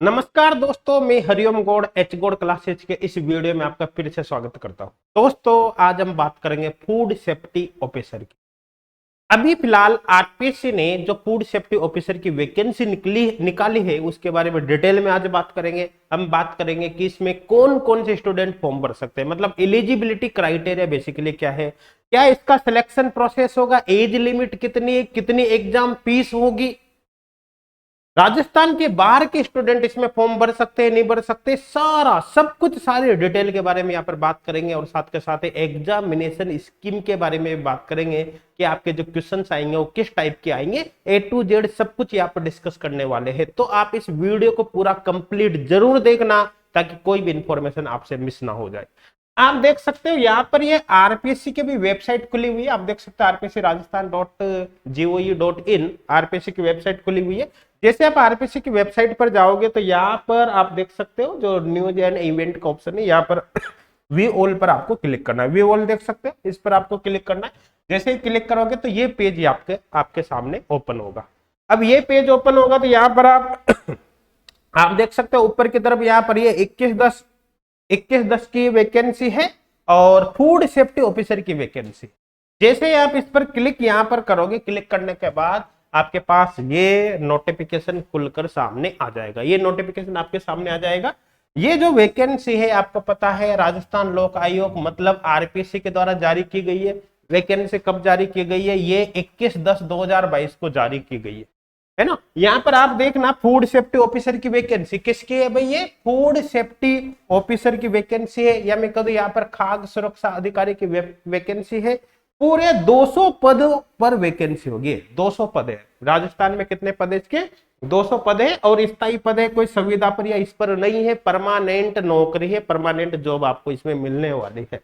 नमस्कार दोस्तों, मैं हरिओम गौड़ एच गौड़ क्लासेज के इस वीडियो में आपका फिर से स्वागत करता हूं। दोस्तों, आज हम बात करेंगे फूड सेफ्टी ऑफिसर की। अभी फिलहाल आरपीएससी ने जो फूड सेफ्टी ऑफिसर की वैकेंसी निकाली है उसके बारे में डिटेल में आज बात करेंगे। हम बात करेंगे कि इसमें कौन कौन से स्टूडेंट फॉर्म भर सकते हैं, मतलब एलिजिबिलिटी क्राइटेरिया बेसिकली क्या है, क्या इसका सिलेक्शन प्रोसेस होगा, एज लिमिट कितनी, कितनी एग्जाम फीस होगी, राजस्थान के बाहर के स्टूडेंट इसमें फॉर्म भर सकते हैं नहीं भर सकते, सारा सब कुछ सारी डिटेल के बारे में यहाँ पर बात करेंगे। और साथ के साथ एग्जामिनेशन स्कीम के बारे में बात करेंगे कि आपके जो क्वेश्चंस आएंगे वो किस टाइप के आएंगे, ए टू जेड सब कुछ यहाँ पर डिस्कस करने वाले हैं। तो आप इस वीडियो को पूरा कंप्लीट जरूर देखना ताकि कोई भी इंफॉर्मेशन आपसे मिस ना हो जाए। आप देख सकते हो यहाँ पर ये आरपीएससी की भी वेबसाइट खुली हुई है। आप देख सकते हो आरपीएससी राजस्थान .gov.in आरपीएससी की वेबसाइट खुली हुई है। जैसे आप आरपीएससी की वेबसाइट पर जाओगे तो यहाँ पर आप देख सकते हो जो न्यूज एंड इवेंट का ऑप्शन है, यहाँ पर वी ऑल पर आपको क्लिक करना है। वी ऑल देख सकते हो, इस पर आपको क्लिक करना है। जैसे ही क्लिक करोगे तो ये पेज आपके सामने ओपन होगा। अब ये पेज ओपन होगा तो यहाँ पर आप देख सकते हो ऊपर की तरफ यहाँ पर ये 21/10 की वैकेंसी है और फूड सेफ्टी ऑफिसर की वैकेंसी। जैसे आप इस पर क्लिक यहाँ पर करोगे, क्लिक करने के बाद आपके पास ये नोटिफिकेशन खुलकर सामने आ जाएगा। ये नोटिफिकेशन आपके सामने आ जाएगा। ये जो वैकेंसी है आपको पता है राजस्थान लोक आयोग मतलब आरपीएससी के द्वारा जारी की गई है। वैकेंसी कब जारी की गई है? ये 21/10/2022 को जारी की गई है ना। यहाँ पर आप देखना फूड सेफ्टी ऑफिसर की वैकेंसी किसकी है भाई? ये फूड सेफ्टी ऑफिसर की वैकेंसी है, या मैं कहूँ यहाँ पर खाद्य सुरक्षा अधिकारी की वैकेंसी है। पूरे 200 पद पर वैकेंसी होगी। 200 पद है। राजस्थान में कितने पद है इसके? 200 पद है। और स्थायी पद है, कोई संविदा पर या इस पर नहीं है, परमानेंट नौकरी है, परमानेंट जॉब आपको इसमें मिलने वाली है।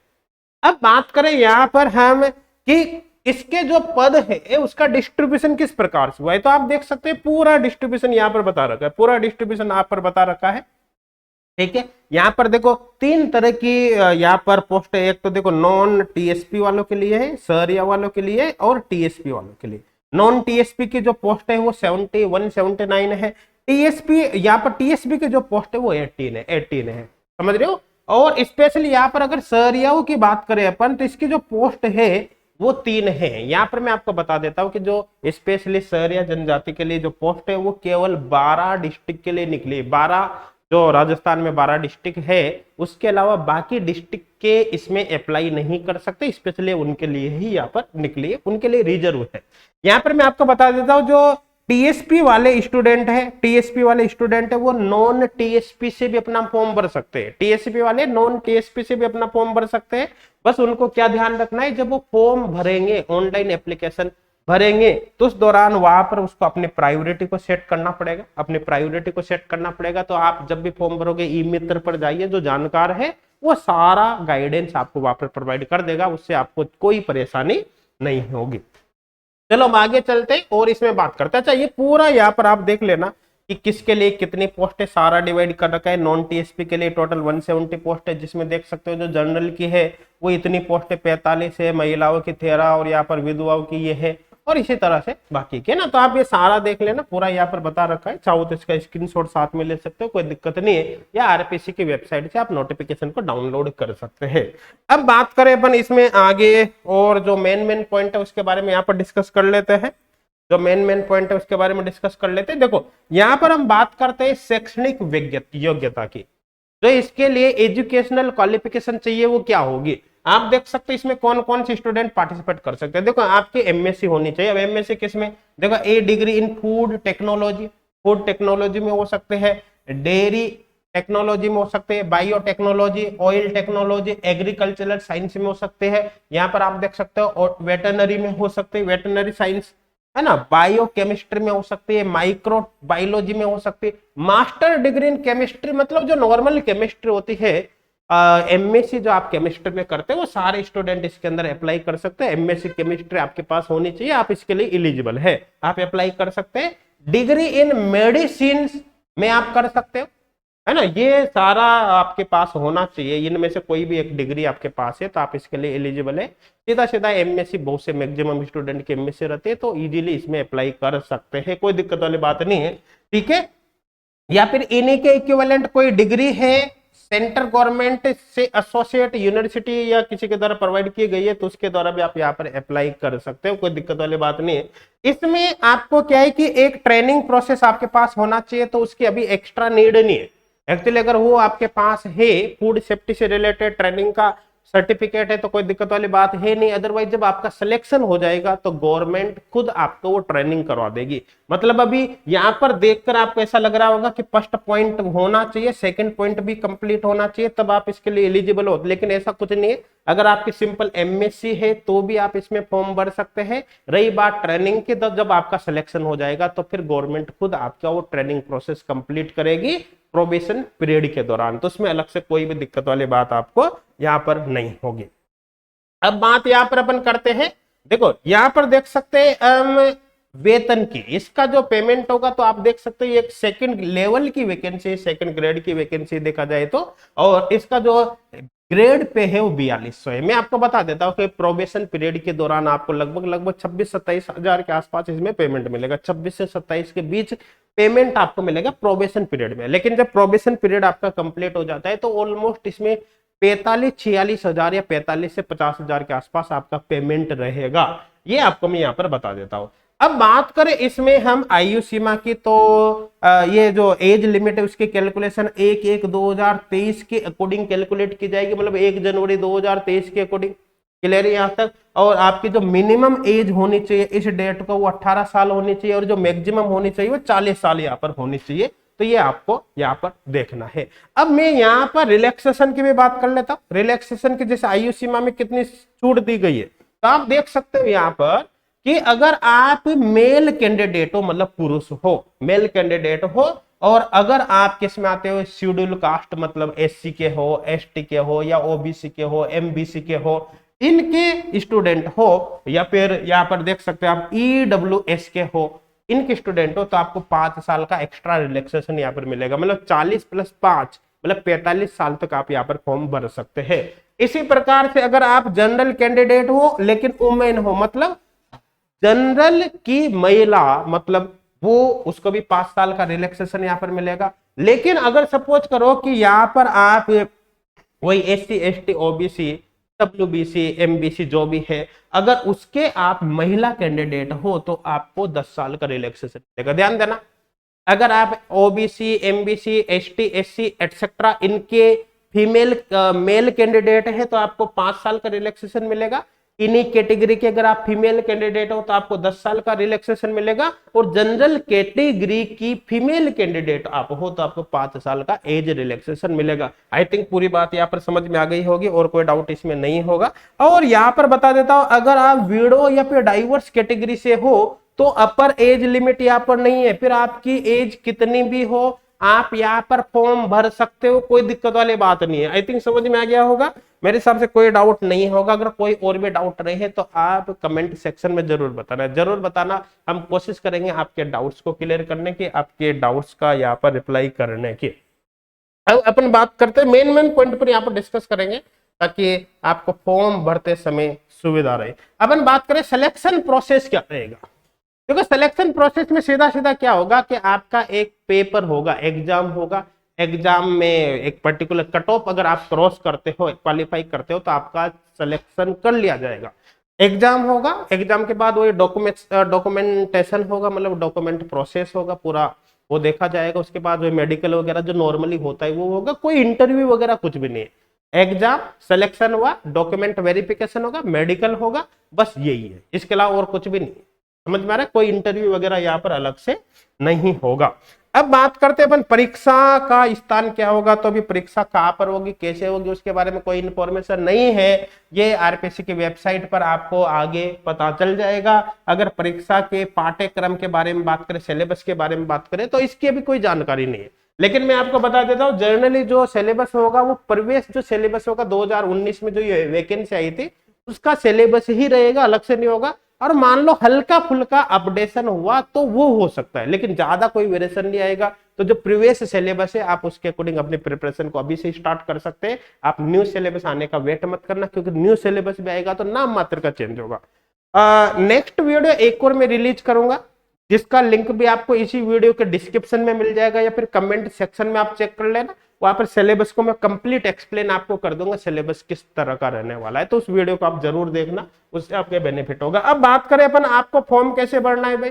अब बात करें यहाँ पर हम कि इसके जो पद है उसका डिस्ट्रीब्यूशन किस प्रकार से हुआ है, तो आप देख सकते हैं पूरा डिस्ट्रीब्यूशन यहाँ पर बता रखा है। पूरा डिस्ट्रीब्यूशन आप पर बता रखा है, ठीक है। यहाँ पर देखो तीन तरह की यहाँ पर पोस्ट है। एक तो देखो नॉन टीएसपी वालों के लिए है, सहरिया वालों के लिए और टीएसपी वालों के लिए। नॉन टीएसपी की जो पोस्ट है वो 7179 है। टीएसपी यहाँ पर टीएसपी की जो पोस्ट है वो 18 है, समझ रहे हो। और स्पेशली यहाँ पर अगर सहरियाओं की बात करें अपन तो इसकी जो पोस्ट है वो 3 है। यहाँ पर मैं आपको बता देता हूँ कि जो स्पेशली सहरिया जनजाति के लिए जो पोस्ट है वो केवल 12 डिस्ट्रिक्ट के लिए निकली। 12 जो राजस्थान में 12 डिस्ट्रिक्ट है, उसके अलावा बाकी डिस्ट्रिक्ट के इसमें अप्लाई नहीं कर सकते। स्पेशली उनके लिए ही यहाँ पर निकली है, उनके लिए रिजर्व है। यहाँ पर मैं आपको बता देता हूँ जो टीएसपी वाले स्टूडेंट है, टीएसपी वाले स्टूडेंट है वो नॉन टीएसपी से भी अपना फॉर्म भर सकते हैं। टीएसपी वाले नॉन टीएसपी से भी अपना फॉर्म भर सकते हैं। बस उनको क्या ध्यान रखना है, जब वो फॉर्म भरेंगे, ऑनलाइन एप्लीकेशन भरेंगे, तो उस दौरान वहां पर उसको अपनी प्रायोरिटी को सेट करना पड़ेगा। अपनी प्रायोरिटी को सेट करना पड़ेगा। तो आप जब भी फॉर्म भरोगे ई मित्र पर जाइए, जो जानकार है वो सारा गाइडेंस आपको वहां पर प्रोवाइड कर देगा, उससे आपको कोई परेशानी नहीं होगी। चलो हम आगे चलते हैं और इसमें बात करते हैं। अच्छा, ये पूरा यहाँ पर आप देख लेना कि किसके लिए कितनी पोस्ट है, सारा डिवाइड कर रखा है। नॉन टीएसपी के लिए टोटल 170 पोस्ट है, जिसमें देख सकते हो जो जनरल की है वो इतनी पोस्ट है 45 है, महिलाओं की 13 और यहाँ पर विधवाओं की ये है, और इसी तरह से बाकी के ना। तो आप ये सारा देख लेना, पूरा यहाँ पर बता रखा है। चाहो तो इसका स्क्रीनशॉट साथ में ले सकते हो, कोई दिक्कत नहीं है। या आरपीएससी की वेबसाइट से आप नोटिफिकेशन को डाउनलोड कर सकते हैं। अब बात करें अपन इसमें आगे, और जो मेन पॉइंट है उसके बारे में यहाँ पर डिस्कस कर लेते हैं। जो मेन पॉइंट है उसके बारे में डिस्कस कर लेते हैं। देखो यहाँ पर हम बात करते हैं शैक्षणिक योग्यता की। तो इसके लिए एजुकेशनल क्वालिफिकेशन चाहिए, वो क्या होगी आप देख सकते हैं। इसमें कौन कौन से स्टूडेंट पार्टिसिपेट कर सकते हैं। देखो आपकी एमएससी होनी चाहिए। अब एमएससी किसमें? देखो a degree in food technology, food technology में हो सकते हैं, डेयरी टेक्नोलॉजी में हो सकते हैं, bio technology, oil technology, agricultural science में हो सकते हैं। यहाँ पर आप देख सकते हो वेटनरी में हो सकते हैं, वेटनरी साइंस है ना, बायो केमिस्ट्री में हो सकती है, माइक्रो बायोलॉजी में हो सकती है, मास्टर डिग्री इन केमिस्ट्री, मतलब जो नॉर्मल केमिस्ट्री होती है, एमएससी जो आप केमिस्ट्री में करते हैं वो सारे स्टूडेंट इसके अंदर अप्लाई कर सकते हैं। एमएससी केमिस्ट्री आपके पास होनी चाहिए, आप इसके लिए एलिजिबल है, आप अप्लाई कर सकते हैं। डिग्री इन मेडिसिन में आप कर सकते हो, है ना। ये सारा आपके पास होना चाहिए। इनमें से कोई भी एक डिग्री आपके पास है तो आप इसके लिए एलिजिबल है। सीधा सीधा एमएससी, बहुत से मैक्सिमम स्टूडेंट के एमएससी रहते हैं, तो इजीली इसमें अप्लाई कर सकते हैं, कोई दिक्कत वाली बात नहीं है, ठीक है। या फिर इन्हीं के इक्विवेलेंट कोई डिग्री है सेंट्रल गवर्नमेंट से एसोसिएट यूनिवर्सिटी या किसी के द्वारा प्रोवाइड की गई है तो उसके द्वारा भी आप यहाँ पर अप्लाई कर सकते हो, कोई दिक्कत वाली बात नहीं है। इसमें आपको क्या है कि एक ट्रेनिंग प्रोसेस आपके पास होना चाहिए, तो उसकी अभी एक्स्ट्रा नीड नहीं है। एक्चुअली अगर वो आपके पास है फूड सेफ्टी से रिलेटेड ट्रेनिंग का सर्टिफिकेट है तो कोई दिक्कत वाली बात है नहीं। अदरवाइज जब आपका सिलेक्शन हो जाएगा तो गवर्नमेंट खुद आपको वो ट्रेनिंग करवा देगी। मतलब अभी यहाँ पर देखकर आपको ऐसा लग रहा होगा कि फर्स्ट पॉइंट होना चाहिए, सेकंड पॉइंट भी कंप्लीट होना चाहिए तब आप इसके लिए एलिजिबल हो, लेकिन ऐसा कुछ नहीं है। अगर आपकी सिंपल एमएससी है तो भी आप इसमें फॉर्म भर सकते हैं। रही बात ट्रेनिंग की, तो जब आपका सिलेक्शन हो जाएगा तो फिर गवर्नमेंट खुद आपका वो ट्रेनिंग प्रोसेस कंप्लीट करेगी प्रोबेशन पीरियड के दौरान, तो उसमें अलग से कोई भी दिक्कत वाली बात आपको यहाँ पर नहीं होगी। अब बात यहाँ पर अपन करते हैं, देखो यहाँ पर देख सकते हैं वेतन की, इसका जो पेमेंट होगा तो आप देख सकते हैं एक सेकंड लेवल की वैकेंसी, सेकंड ग्रेड की वैकेंसी देखा जाए तो, और इसका जो ग्रेड पे है वो 4200 है। मैं आपको बता देता हूँ कि प्रोबेशन पीरियड के दौरान आपको लगभग 26-27 हजार के आसपास इसमें पेमेंट मिलेगा, 26 से 27 के बीच पेमेंट आपको मिलेगा प्रोबेशन पीरियड में। लेकिन जब प्रोबेशन पीरियड आपका कंप्लीट हो जाता है तो ऑलमोस्ट इसमें 45-46 हजार या 45 से 50 हजार के आसपास आपका पेमेंट रहेगा। ये आपको मैं यहाँ पर बता देता हूँ। अब बात करें इसमें हम आयु सीमा की, तो ये जो एज लिमिट है उसकी कैलकुलेशन 1/1/2023 के अकॉर्डिंग कैलकुलेट की जाएगी, मतलब 1 जनवरी 2023 के अकॉर्डिंग। क्लियर है यहाँ तक? और आपकी जो मिनिमम एज होनी चाहिए इस डेट को वो 18 साल होनी चाहिए, और जो मैक्सिमम होनी चाहिए वो 40 साल यहाँ पर होनी चाहिए। तो ये आपको यहाँ पर देखना है। अब मैं यहाँ पर रिलैक्सेशन की भी बात कर लेता हूँ। रिलैक्सेशन की जैसे आयु सीमा में कितनी छूट दी गई है, तो आप देख सकते हो यहाँ पर कि अगर आप मेल कैंडिडेट हो, मतलब पुरुष हो, मेल कैंडिडेट हो, और अगर आप किस में आते हो, शेड्यूल कास्ट, मतलब एससी के हो, एसटी के हो, या ओबीसी के हो, एमबीसी के हो, इनके स्टूडेंट हो, या फिर यहाँ पर देख सकते हो आप ईडब्ल्यूएस के हो, इनके स्टूडेंट हो, तो आपको 5 साल का एक्स्ट्रा रिलैक्सेशन यहाँ पर मिलेगा। मतलब 40 + 5 मतलब 45 साल तक आप यहाँ पर फॉर्म भर सकते हैं। इसी प्रकार से अगर आप जनरल कैंडिडेट हो लेकिन वुमेन हो, मतलब जनरल की महिला, मतलब वो उसको भी 5 साल का रिलैक्सेशन यहाँ पर मिलेगा। लेकिन अगर सपोज करो कि यहाँ पर आप वही SC, ST, OBC, WBC, MBC जो भी है, अगर उसके आप महिला कैंडिडेट हो तो आपको 10 साल का रिलैक्सेशन मिलेगा। ध्यान देना, अगर आप OBC, MBC, ST, SC etcetera इनके फीमेल मेल कैंडिडेट है तो आपको 5 साल का रिलैक्सेशन मिलेगा। इन्हीं कैटेगरी के अगर आप फीमेल कैंडिडेट हो तो आपको 10 साल का रिलैक्सेशन मिलेगा, और जनरल कैटेगरी की फीमेल कैंडिडेट आप हो तो आपको 5 साल का एज रिलैक्सेशन मिलेगा। आई थिंक पूरी बात यहाँ पर समझ में आ गई होगी और कोई डाउट इसमें नहीं होगा। और यहाँ पर बता देता हूं, अगर आप विडो या फिर डाइवर्स कैटेगरी से हो तो अपर एज लिमिट यहाँ पर नहीं है, फिर आपकी एज कितनी भी हो आप यहाँ पर फॉर्म भर सकते हो, कोई दिक्कत वाली बात नहीं है। आई थिंक समझ में आ गया होगा, मेरे हिसाब से कोई डाउट नहीं होगा। अगर कोई और भी डाउट रहे तो आप कमेंट सेक्शन में जरूर बताना, हम कोशिश करेंगे आपके डाउट्स को क्लियर करने की, आपके डाउट्स का यहाँ पर रिप्लाई करने की। अब अपन बात करते हैं मेन पॉइंट पर यहाँ पर डिस्कस करेंगे ताकि आपको फॉर्म भरते समय सुविधा रहे। अपन बात करें सिलेक्शन प्रोसेस क्या रहेगा, क्योंकि सिलेक्शन प्रोसेस में सीधा क्या होगा कि आपका एक पेपर होगा, एग्जाम होगा, एग्जाम में एक पर्टिकुलर कट ऑफ अगर आप क्रॉस करते हो, क्वालिफाई करते हो तो आपका सिलेक्शन कर लिया जाएगा। एग्जाम होगा, एग्जाम के बाद वही डॉक्यूमेंटेशन होगा, मतलब डॉक्यूमेंट प्रोसेस होगा पूरा, वो देखा जाएगा। उसके बाद वही मेडिकल वगैरह जो नॉर्मली होता है वो होगा, कोई इंटरव्यू वगैरह कुछ भी नहीं है। एग्जाम, सिलेक्शन हुआ, डॉक्यूमेंट वेरिफिकेशन होगा, मेडिकल होगा, बस यही है, इसके अलावा और कुछ भी नहीं। समझ में आ रहा है? कोई इंटरव्यू वगैरह यहाँ पर अलग से नहीं होगा। अब बात करते हैं अपन परीक्षा का स्थान क्या होगा, तो अभी परीक्षा कहाँ पर होगी, कैसे होगी, उसके बारे में कोई इन्फॉर्मेशन नहीं है। ये आरपीएससी की वेबसाइट पर आपको आगे पता चल जाएगा। अगर परीक्षा के पाठ्यक्रम के बारे में बात करें, सिलेबस के बारे में बात करें तो इसकी अभी कोई जानकारी नहीं है। लेकिन मैं आपको बता देता हूँ, जनरली जो सिलेबस होगा वो प्रवेश जो सिलेबस होगा 2019 में जो ये वैकेंसी आई थी उसका सिलेबस ही रहेगा, अलग से नहीं होगा। और मान लो हल्का फुल्का अपडेशन हुआ तो वो हो सकता है, लेकिन ज्यादा कोई वेरिएशन नहीं आएगा। तो जो प्रीवियस सिलेबस है आप उसके अकॉर्डिंग अपने प्रिपरेशन को अभी से स्टार्ट कर सकते हैं। आप न्यू सिलेबस आने का वेट मत करना, क्योंकि न्यू सिलेबस भी आएगा तो नाम मात्र का चेंज होगा। नेक्स्ट वीडियो एक और मैं रिलीज करूंगा जिसका लिंक भी आपको इसी वीडियो के डिस्क्रिप्शन में मिल जाएगा या फिर कमेंट सेक्शन में आप चेक कर लेना। वहां पर सिलेबस को मैं कंप्लीट एक्सप्लेन आपको कर दूंगा, सिलेबस किस तरह का रहने वाला है, तो उस वीडियो को आप जरूर देखना, उससे आपके बेनिफिट होगा। अब बात करें अपन आपको फॉर्म कैसे भरना है भाई।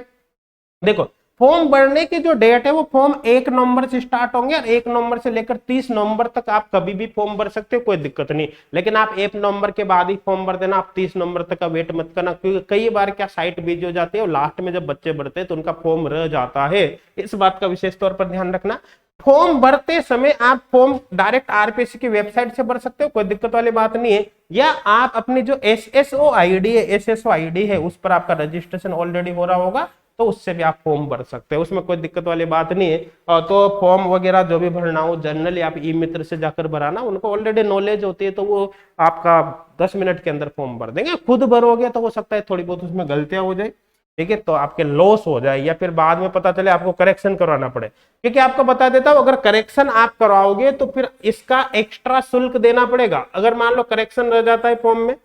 देखो फॉर्म भरने की जो डेट है वो फॉर्म 1 नवंबर से स्टार्ट होंगे और 1 नवंबर से लेकर 30 नवंबर तक आप कभी भी फॉर्म भर सकते हो, कोई दिक्कत नहीं। लेकिन आप 1 नवंबर के बाद ही फॉर्म भर देना, आप 30 नवंबर तक का वेट मत करना, क्योंकि कई बार क्या साइट बिजी हो जाती है और लास्ट में जब बच्चे भरते हैं तो उनका फॉर्म रह जाता है। इस बात का विशेष तौर पर ध्यान रखना। फॉर्म भरते समय आप फॉर्म डायरेक्ट आरपीएससी की वेबसाइट से भर सकते हो, कोई दिक्कत वाली बात नहीं है, या आप अपनी जो एसएसओ आईडी है उस पर आपका रजिस्ट्रेशन ऑलरेडी हो रहा होगा तो उससे भी आप फॉर्म भर सकते हैं, उसमें कोई दिक्कत वाली बात नहीं है। और तो फॉर्म वगैरह जो भी भरना हो जनरली आप ई मित्र से जाकर भराना, उनको ऑलरेडी नॉलेज होती है तो वो आपका 10 मिनट के अंदर फॉर्म भर देंगे। खुद भरोगे तो हो सकता है थोड़ी बहुत उसमें गलतियां हो जाए, ठीक है, तो आपके लॉस हो जाए या फिर बाद में पता चले आपको करेक्शन करवाना पड़े। क्योंकि आपको बता देता हूं, अगर करेक्शन आप करवाओगे तो फिर इसका एक्स्ट्रा शुल्क देना पड़ेगा। अगर मान लो करेक्शन रह जाता है फॉर्म में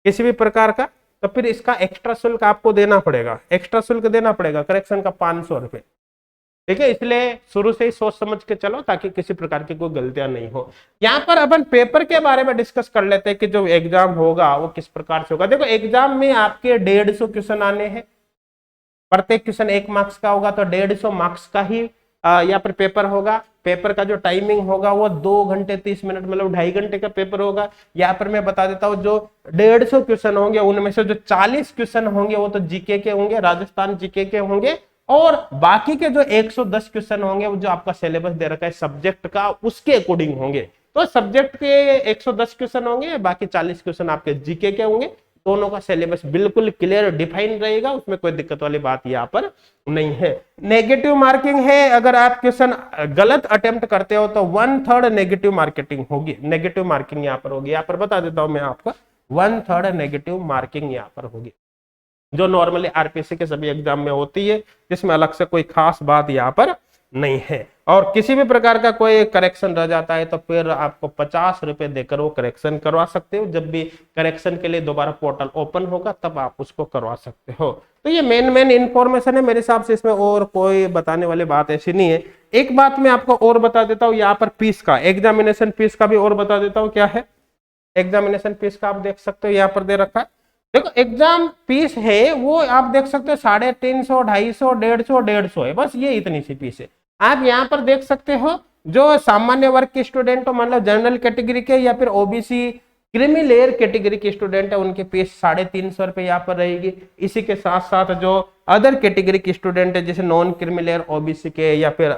किसी भी प्रकार का, तो फिर इसका एक्स्ट्रा शुल्क आपको देना पड़ेगा, एक्स्ट्रा शुल्क देना पड़ेगा करेक्शन का 500 रुपए, ठीक है। इसलिए शुरू से ही सोच समझ के चलो ताकि किसी प्रकार की कोई गलतियां नहीं हो। यहाँ पर अपन पेपर के बारे में डिस्कस कर लेते हैं कि जो एग्जाम होगा वो किस प्रकार से होगा। देखो एग्जाम में आपके 150 क्वेश्चन आने हैं, प्रत्येक क्वेश्चन 1 मार्क्स का होगा, तो 150 मार्क्स का ही यहाँ पर पेपर होगा। पेपर का जो टाइमिंग होगा वो 2 घंटे 30 मिनट, मतलब 2.5 घंटे का पेपर होगा। यहाँ पर मैं बता देता हूँ, जो 150 क्वेश्चन होंगे उनमें से जो 40 क्वेश्चन होंगे वो तो जीके के होंगे, राजस्थान जीके के होंगे, और बाकी के जो 110 क्वेश्चन होंगे वो जो आपका सिलेबस दे रखा है सब्जेक्ट का उसके अकॉर्डिंग होंगे। तो सब्जेक्ट के 110 क्वेश्चन होंगे, बाकी 40 क्वेश्चन आपके जीके के होंगे। दोनों का सिलेबस बिल्कुल क्लियर डिफाइन रहेगा, उसमें कोई दिक्कत वाली बात यहाँ पर नहीं है। नेगेटिव मार्किंग है, अगर आप क्वेश्चन गलत अटेम्प्ट करते हो तो 1/3 नेगेटिव मार्केटिंग होगी, नेगेटिव मार्किंग यहाँ पर होगी। यहाँ पर बता देता हूं मैं आपको, 1/3 नेगेटिव मार्किंग यहाँ पर होगी, जो नॉर्मली आरपीएससी के सभी एग्जाम में होती है, जिसमें अलग से कोई खास बात यहाँ पर नहीं है। और किसी भी प्रकार का कोई करेक्शन रह जाता है तो फिर आपको 50 रुपए देकर वो करेक्शन करवा सकते हो। जब भी करेक्शन के लिए दोबारा पोर्टल ओपन होगा तब आप उसको करवा सकते हो। तो ये मेन इंफॉर्मेशन है मेरे हिसाब से, इसमें और कोई बताने वाली बात ऐसी नहीं है। एक बात मैं आपको और बता देता हूँ, यहाँ पर फीस का, एग्जामिनेशन फीस का भी और बता देता हूँ क्या है। एग्जामिनेशन फीस का आप देख सकते हो यहाँ पर दे रखा है। देखो एग्जाम फीस है वो आप देख सकते हो 350, 250, 150 है, बस ये इतनी सी फीस है। आप यहाँ पर देख सकते हो जो सामान्य वर्ग के स्टूडेंट हो, मतलब जनरल कैटेगरी के या फिर ओबीसी क्रीमी लेयर कैटेगरी के स्टूडेंट है, उनकी फीस 350 रुपए यहाँ पर रहेगी। इसी के साथ साथ जो अदर कैटेगरी के स्टूडेंट है, जैसे नॉन क्रीमी लेयर ओबीसी के या फिर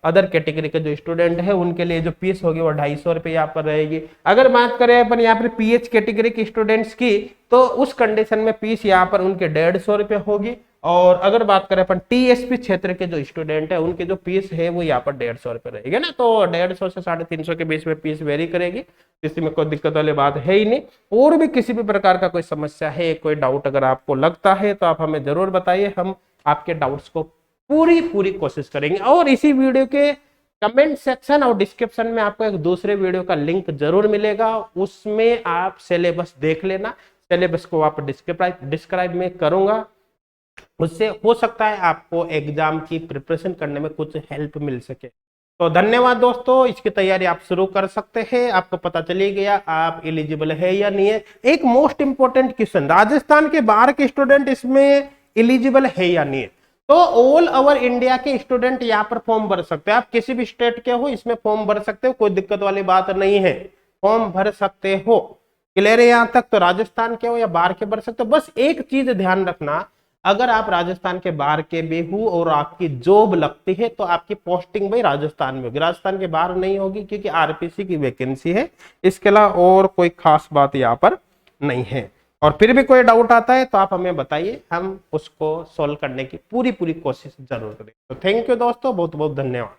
अदर कैटेगरी के जो स्टूडेंट है, उनके लिए जो फीस होगी वो 250 रुपए यहाँ पर रहेगी। अगर बात करें अपन यहाँ पर पीएच कैटेगरी के स्टूडेंट्स की, तो उस कंडीशन में फीस यहाँ पर उनके 150 रुपए होगी। और अगर बात करें अपन टीएसपी क्षेत्र के जो स्टूडेंट है, उनकी जो फीस है वो यहाँ पर 150 रुपए रहेगी ना, तो 150 से 350 के बीच में फीस वेरी करेगी, किसी में कोई दिक्कत वाली बात है ही नहीं। और भी किसी भी प्रकार का कोई समस्या है, कोई डाउट अगर आपको लगता है तो आप हमें जरूर बताइए, हम आपके डाउट्स को पूरी कोशिश करेंगे। और इसी वीडियो के कमेंट सेक्शन और डिस्क्रिप्शन में आपको एक दूसरे वीडियो का लिंक जरूर मिलेगा, उसमें आप सिलेबस देख लेना। सिलेबस को आप डिस्क्राइब में करूंगा, उससे हो सकता है आपको एग्जाम की प्रिपरेशन करने में कुछ हेल्प मिल सके। तो धन्यवाद दोस्तों, इसकी तैयारी आप शुरू कर सकते हैं। आपको पता चली गया आप एलिजिबल है या नहीं है। एक मोस्ट इंपोर्टेंट क्वेश्चन, राजस्थान के बाहर के स्टूडेंट इसमें एलिजिबल है या नहीं है? तो ऑल ओवर इंडिया के स्टूडेंट यहाँ पर फॉर्म भर सकते हैं। आप किसी भी स्टेट के हो इसमें फॉर्म भर सकते हो, कोई दिक्कत वाली बात नहीं है, फॉर्म भर सकते हो। क्लियर है यहाँ तक? तो राजस्थान के हो या बाहर के भर सकते हो। बस एक चीज ध्यान रखना, अगर आप राजस्थान के बाहर के भी हो और आपकी जॉब लगती है तो आपकी पोस्टिंग भाई राजस्थान में होगी, राजस्थान के बाहर नहीं होगी, क्योंकि आरपीसी की वैकेंसी है। इसके अलावा और कोई खास बात यहाँ पर नहीं है। और फिर भी कोई डाउट आता है तो आप हमें बताइए, हम उसको सॉल्व करने की पूरी कोशिश जरूर करें। तो थैंक यू दोस्तों, बहुत बहुत धन्यवाद।